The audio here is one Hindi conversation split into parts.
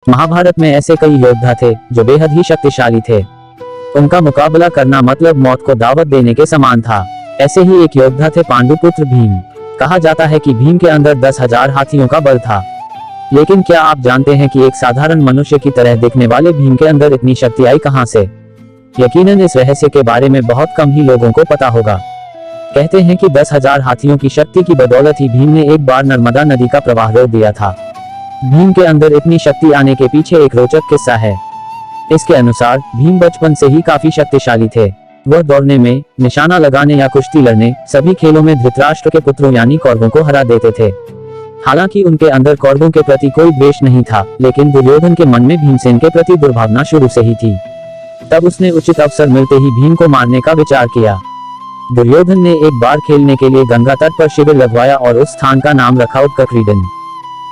महाभारत में ऐसे कई योद्धा थे जो बेहद ही शक्तिशाली थे। उनका मुकाबला करना मतलब मौत को दावत देने के समान था। ऐसे ही एक योद्धा थे पांडुपुत्र भीम। कहा जाता है कि भीम के अंदर 10,000 हाथियों का बल था। लेकिन क्या आप जानते हैं कि एक साधारण मनुष्य की तरह दिखने वाले भीम के अंदर इतनी शक्ति आई कहां से? यकीनन इस रहस्य के बारे में बहुत कम ही लोगों को पता होगा। कहते हैं कि 10,000 हाथियों की शक्ति की बदौलत ही भीम ने एक बार नर्मदा नदी का प्रवाह रोक दिया था। भीम के अंदर इतनी शक्ति आने के पीछे एक रोचक किस्सा है। इसके अनुसार भीम बचपन से ही काफी शक्तिशाली थे। वह दौड़ने में, निशाना लगाने या कुश्ती लड़ने, सभी खेलों में धृतराष्ट्र के पुत्रों यानी कौरवों को हरा देते थे। हालांकि उनके अंदर कौरवों के प्रति कोई द्वेष नहीं था, लेकिन दुर्योधन के मन में भीमसेन के प्रति दुर्भावना शुरू से ही थी। तब उसने उचित अवसर मिलते ही भीम को मारने का विचार किया। दुर्योधन ने एक बार खेलने के लिए गंगा तट पर शिविर लगवाया और उस स्थान का नाम रखा उत्कलक्रीडन।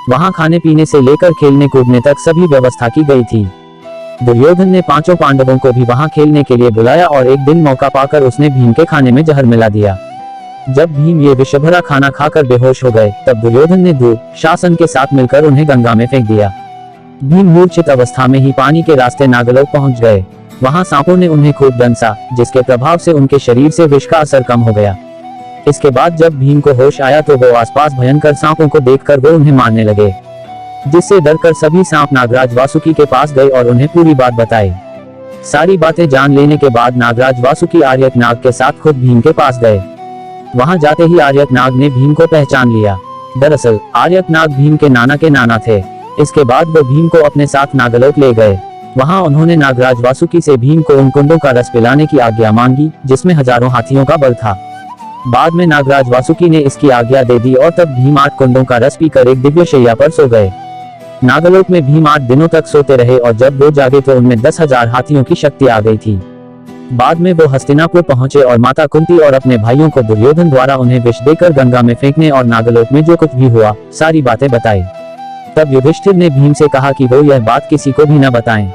वहां खाने पीने से लेकर खेलने कूदने तक सभी व्यवस्था की गई थी। दुर्योधन ने 5 पांडवों को भी वहां खेलने के लिए बुलाया और एक दिन मौका पाकर उसने भीम के खाने में जहर मिला दिया। जब भीम ये विषभरा खाना खाकर बेहोश हो गए, तब दुर्योधन ने दुशासन के साथ मिलकर उन्हें गंगा में फेंक दिया। भीम मूर्छित अवस्था में ही पानी के रास्ते नागलोक पहुंच गए। वहां सांपों ने उन्हें खूब दंसा, जिसके प्रभाव से उनके शरीर से विष का असर कम हो गया। इसके बाद जब भीम को होश आया तो वो आसपास भयंकर सांपों को देखकर वो उन्हें मारने लगे, जिससे डरकर सभी सांप नागराज वासुकी के पास गए और उन्हें पूरी बात बताई। सारी बातें जान लेने के बाद नागराज वासुकी आर्यक नाग के साथ खुद भीम के पास गए। वहां जाते ही आर्यक नाग ने भीम को पहचान लिया। दरअसल आर्यक नाग भीम के नाना थे। इसके बाद वो भीम को अपने साथ नागलोक ले गए। वहां उन्होंने नागराज वासुकी से भीम को उन कुंडों का रस पिलाने की आज्ञा मांगी जिसमें हजारों हाथियों का बल था। बाद में नागराज वासुकी ने इसकी आज्ञा दे दी और तब भीम 8 कुंडों का रस पीकर एक दिव्य शैया पर सो गए। नागलोक में भीम 8 दिनों तक सोते रहे और जब वो जागे तो उनमें 10,000 हाथियों की शक्ति आ गई थी। बाद में वो हस्तिनापुर पहुंचे और माता कुंती और अपने भाइयों को दुर्योधन द्वारा उन्हें विष देकर गंगा में फेंकने और नागलोक में जो कुछ भी हुआ सारी बातें बताई। तब युधिष्ठिर ने भीम से कहा कि वो यह बात किसी को भी न बताएं।